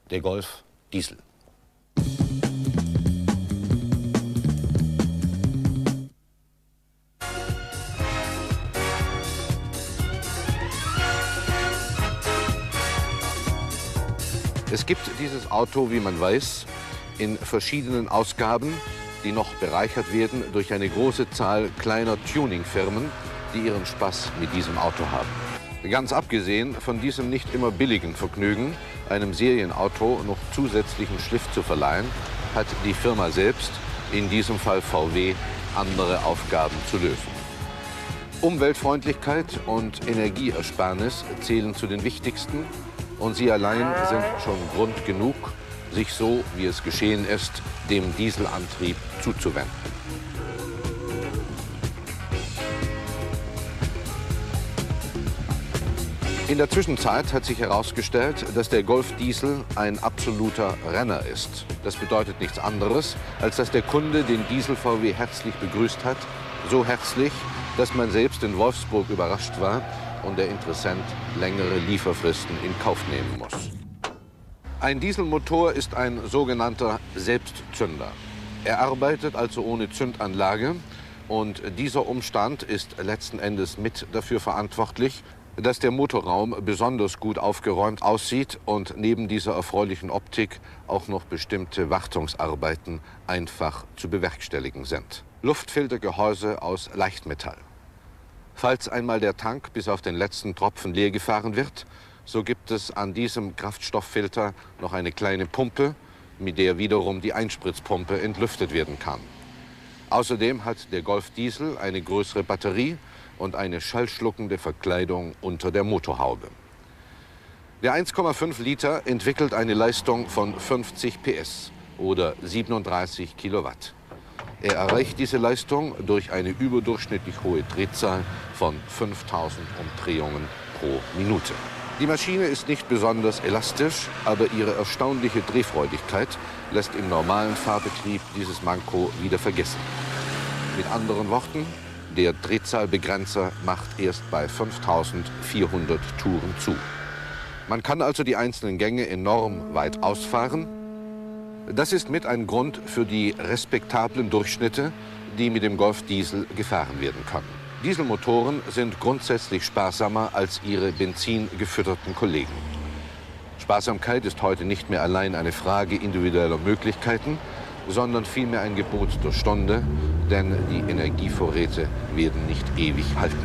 der Golf Diesel. Es gibt dieses Auto, wie man weiß, in verschiedenen Ausgaben, die noch bereichert werden durch eine große Zahl kleiner Tuningfirmen, die ihren Spaß mit diesem Auto haben. Ganz abgesehen von diesem nicht immer billigen Vergnügen, einem Serienauto noch zusätzlichen Schliff zu verleihen, hat die Firma selbst, in diesem Fall VW, andere Aufgaben zu lösen. Umweltfreundlichkeit und Energieersparnis zählen zu den wichtigsten, und sie allein sind schon Grund genug, sich so, wie es geschehen ist, dem Dieselantrieb zuzuwenden. In der Zwischenzeit hat sich herausgestellt, dass der Golf Diesel ein absoluter Renner ist. Das bedeutet nichts anderes, als dass der Kunde den Diesel VW herzlich begrüßt hat. So herzlich, dass man selbst in Wolfsburg überrascht war und der Interessent längere Lieferfristen in Kauf nehmen muss. Ein Dieselmotor ist ein sogenannter Selbstzünder. Er arbeitet also ohne Zündanlage, und dieser Umstand ist letzten Endes mit dafür verantwortlich, dass der Motorraum besonders gut aufgeräumt aussieht und neben dieser erfreulichen Optik auch noch bestimmte Wartungsarbeiten einfach zu bewerkstelligen sind. Luftfiltergehäuse aus Leichtmetall. Falls einmal der Tank bis auf den letzten Tropfen leer gefahren wird, so gibt es an diesem Kraftstofffilter noch eine kleine Pumpe, mit der wiederum die Einspritzpumpe entlüftet werden kann. Außerdem hat der Golf Diesel eine größere Batterie und eine schallschluckende Verkleidung unter der Motorhaube. Der 1,5 Liter entwickelt eine Leistung von 50 PS oder 37 Kilowatt. Er erreicht diese Leistung durch eine überdurchschnittlich hohe Drehzahl von 5000 Umdrehungen pro Minute. Die Maschine ist nicht besonders elastisch, aber ihre erstaunliche Drehfreudigkeit lässt im normalen Fahrbetrieb dieses Manko wieder vergessen. Mit anderen Worten, der Drehzahlbegrenzer macht erst bei 5400 Touren zu. Man kann also die einzelnen Gänge enorm weit ausfahren. Das ist mit ein Grund für die respektablen Durchschnitte, die mit dem Golf Diesel gefahren werden können. Dieselmotoren sind grundsätzlich sparsamer als ihre benzingefütterten Kollegen. Sparsamkeit ist heute nicht mehr allein eine Frage individueller Möglichkeiten, sondern vielmehr ein Gebot der Stunde, denn die Energievorräte werden nicht ewig halten.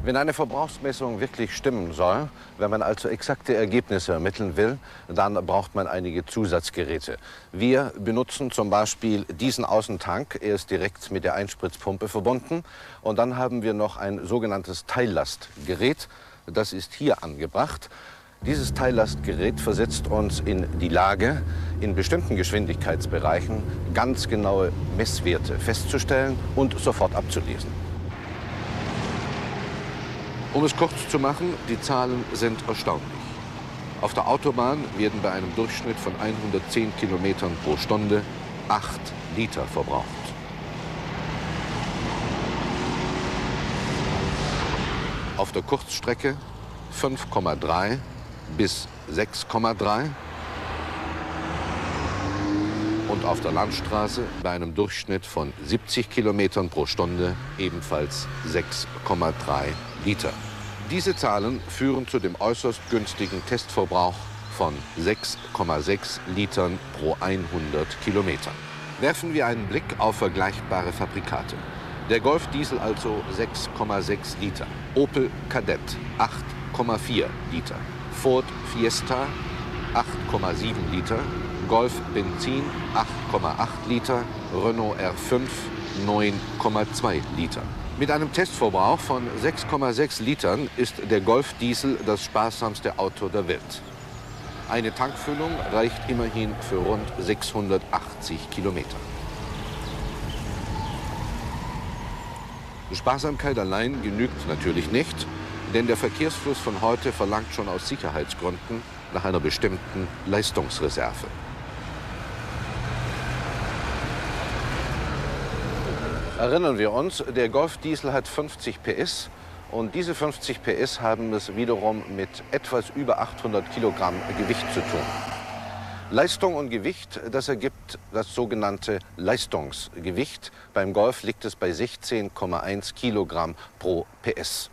Wenn eine Verbrauchsmessung wirklich stimmen soll, wenn man also exakte Ergebnisse ermitteln will, dann braucht man einige Zusatzgeräte. Wir benutzen zum Beispiel diesen Außentank. Er ist direkt mit der Einspritzpumpe verbunden. Und dann haben wir noch ein sogenanntes Teillastgerät. Das ist hier angebracht. Dieses Teillastgerät versetzt uns in die Lage, in bestimmten Geschwindigkeitsbereichen ganz genaue Messwerte festzustellen und sofort abzulesen. Um es kurz zu machen, die Zahlen sind erstaunlich. Auf der Autobahn werden bei einem Durchschnitt von 110 Kilometern pro Stunde 8 Liter verbraucht. Auf der Kurzstrecke 5,3 bis 6,3 und auf der Landstraße bei einem Durchschnitt von 70 Kilometern pro Stunde ebenfalls 6,3 Liter. Diese Zahlen führen zu dem äußerst günstigen Testverbrauch von 6,6 Litern pro 100 Kilometern. Werfen wir einen Blick auf vergleichbare Fabrikate. Der Golf Diesel also 6,6 Liter, Opel Kadett 8,4 Liter, Ford Fiesta 8,7 Liter, Golf Benzin 8,8 Liter, Renault R5 9,2 Liter. Mit einem Testverbrauch von 6,6 Litern ist der Golf Diesel das sparsamste Auto der Welt. Eine Tankfüllung reicht immerhin für rund 680 Kilometer. Sparsamkeit allein genügt natürlich nicht, denn der Verkehrsfluss von heute verlangt schon aus Sicherheitsgründen nach einer bestimmten Leistungsreserve. Erinnern wir uns, der Golf Diesel hat 50 PS Und diese 50 PS haben es wiederum mit etwas über 800 Kilogramm Gewicht zu tun. Leistung und Gewicht, das ergibt das sogenannte Leistungsgewicht. Beim Golf liegt es bei 16,1 Kilogramm pro PS.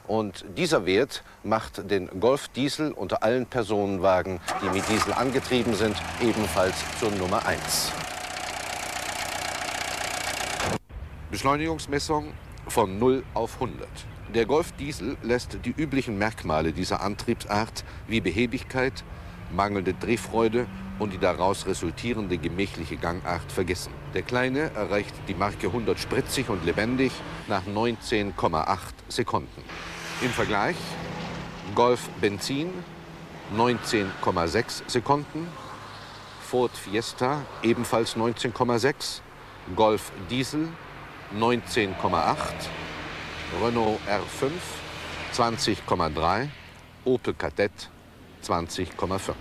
Und dieser Wert macht den Golf Diesel unter allen Personenwagen, die mit Diesel angetrieben sind, ebenfalls zur Nummer 1. Beschleunigungsmessung von 0 auf 100. Der Golf Diesel lässt die üblichen Merkmale dieser Antriebsart wie Behäbigkeit, mangelnde Drehfreude und die daraus resultierende gemächliche Gangart vergessen. Der Kleine erreicht die Marke 100 spritzig und lebendig nach 19,8 Sekunden. Im Vergleich Golf Benzin 19,6 Sekunden, Ford Fiesta ebenfalls 19,6, Golf Diesel 19,8, Renault R5 20,3, Opel Kadett 20,5.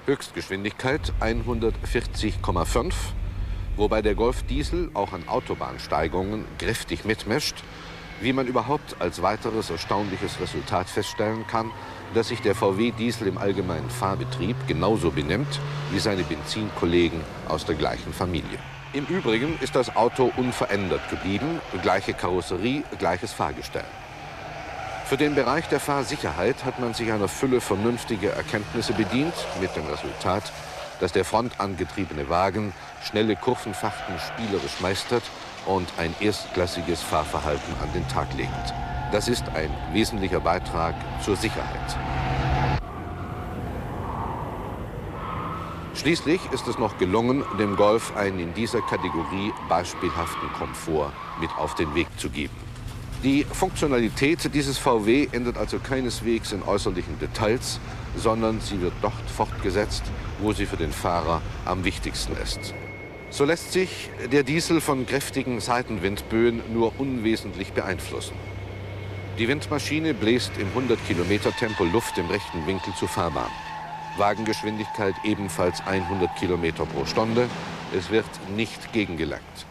Höchstgeschwindigkeit 140,5, wobei der Golf Diesel auch an Autobahnsteigungen kräftig mitmischt, wie man überhaupt als weiteres erstaunliches Resultat feststellen kann, dass sich der VW Diesel im allgemeinen Fahrbetrieb genauso benimmt wie seine Benzinkollegen aus der gleichen Familie. Im Übrigen ist das Auto unverändert geblieben, gleiche Karosserie, gleiches Fahrgestell. Für den Bereich der Fahrsicherheit hat man sich einer Fülle vernünftiger Erkenntnisse bedient, mit dem Resultat, dass der frontangetriebene Wagen schnelle Kurvenfachten spielerisch meistert und ein erstklassiges Fahrverhalten an den Tag legt. Das ist ein wesentlicher Beitrag zur Sicherheit. Schließlich ist es noch gelungen, dem Golf einen in dieser Kategorie beispielhaften Komfort mit auf den Weg zu geben. Die Funktionalität dieses VW endet also keineswegs in äußerlichen Details, sondern sie wird dort fortgesetzt, wo sie für den Fahrer am wichtigsten ist. So lässt sich der Diesel von kräftigen Seitenwindböen nur unwesentlich beeinflussen. Die Windmaschine bläst im 100-Kilometer-Tempo Luft im rechten Winkel zur Fahrbahn. Wagengeschwindigkeit ebenfalls 100 Kilometer pro Stunde. Es wird nicht gegengelenkt.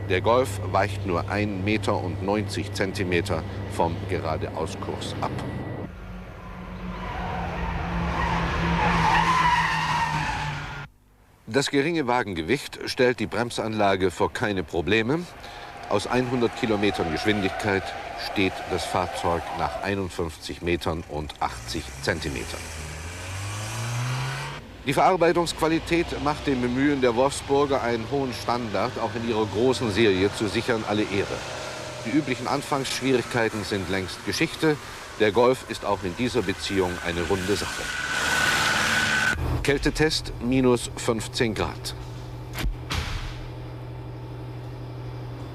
Der Golf weicht nur 1,90 Meter vom Geradeauskurs ab. Das geringe Wagengewicht stellt die Bremsanlage vor keine Probleme. Aus 100 Kilometern Geschwindigkeit steht das Fahrzeug nach 51 Metern und 80 Zentimetern. Die Verarbeitungsqualität macht dem Bemühen der Wolfsburger einen hohen Standard, auch in ihrer großen Serie zu sichern, alle Ehre. Die üblichen Anfangsschwierigkeiten sind längst Geschichte. Der Golf ist auch in dieser Beziehung eine runde Sache. Kältetest minus 15 Grad.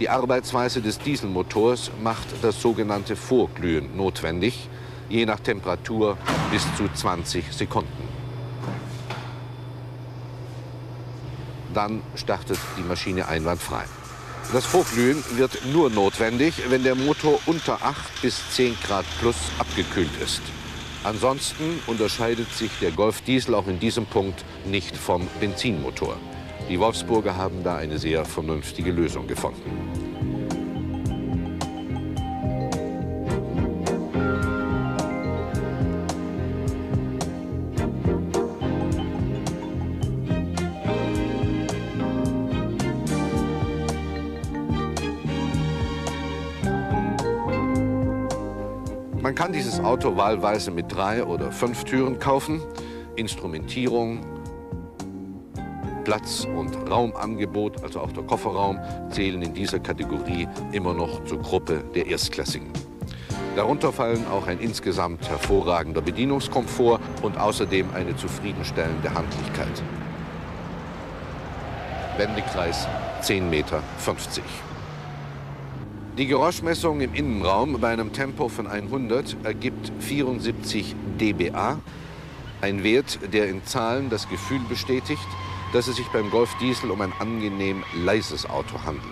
Die Arbeitsweise des Dieselmotors macht das sogenannte Vorglühen notwendig, je nach Temperatur bis zu 20 Sekunden. Dann startet die Maschine einwandfrei. Das Vorglühen wird nur notwendig, wenn der Motor unter 8 bis 10 Grad plus abgekühlt ist. Ansonsten unterscheidet sich der Golf Diesel auch in diesem Punkt nicht vom Benzinmotor. Die Wolfsburger haben da eine sehr vernünftige Lösung gefunden. Man kann dieses Auto wahlweise mit 3 oder 5 Türen kaufen. Instrumentierung, Platz- und Raumangebot, also auch der Kofferraum, zählen in dieser Kategorie immer noch zur Gruppe der Erstklassigen. Darunter fallen auch ein insgesamt hervorragender Bedienungskomfort und außerdem eine zufriedenstellende Handlichkeit. Wendekreis 10,50 Meter. Die Geräuschmessung im Innenraum bei einem Tempo von 100 ergibt 74 dBA, ein Wert, der in Zahlen das Gefühl bestätigt, dass es sich beim Golf Diesel um ein angenehm leises Auto handelt.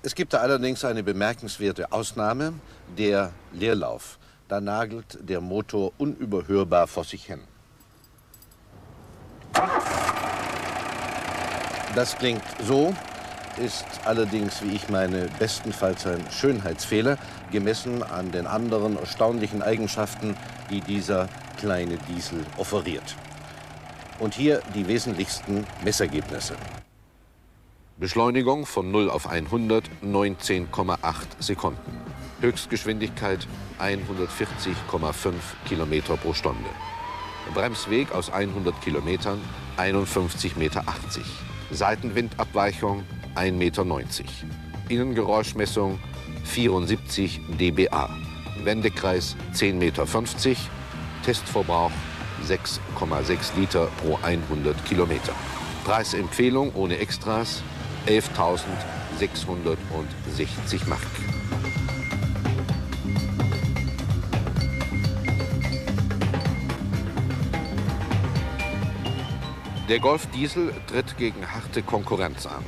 Es gibt da allerdings eine bemerkenswerte Ausnahme, der Leerlauf. Da nagelt der Motor unüberhörbar vor sich hin. Das klingt so, ist allerdings, wie ich meine, bestenfalls ein Schönheitsfehler, gemessen an den anderen erstaunlichen Eigenschaften, die dieser kleine Diesel offeriert. Und hier die wesentlichsten Messergebnisse. Beschleunigung von 0 auf 100 19,8 Sekunden. Höchstgeschwindigkeit 140,5 Kilometer pro Stunde. Bremsweg aus 100 Kilometern 51,80 Meter. Seitenwindabweichung 1,90 Meter. Innengeräuschmessung 74 dBA. Wendekreis 10,50 Meter. Testverbrauch 6,6 Liter pro 100 Kilometer. Preisempfehlung ohne Extras 11.660 Mark. Der Golf Diesel tritt gegen harte Konkurrenz an.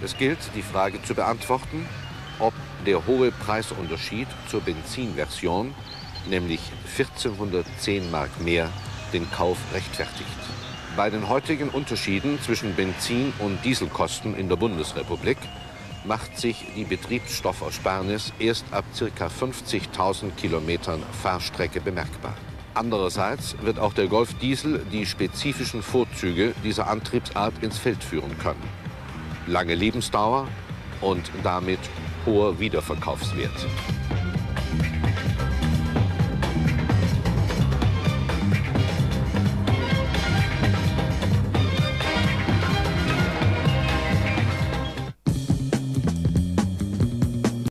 Es gilt, die Frage zu beantworten, ob der hohe Preisunterschied zur Benzinversion, nämlich 1410 Mark mehr, den Kauf rechtfertigt. Bei den heutigen Unterschieden zwischen Benzin- und Dieselkosten in der Bundesrepublik macht sich die Betriebsstoffersparnis erst ab ca. 50.000 Kilometern Fahrstrecke bemerkbar. Andererseits wird auch der Golf Diesel die spezifischen Vorzüge dieser Antriebsart ins Feld führen können. Lange Lebensdauer und damit hoher Wiederverkaufswert.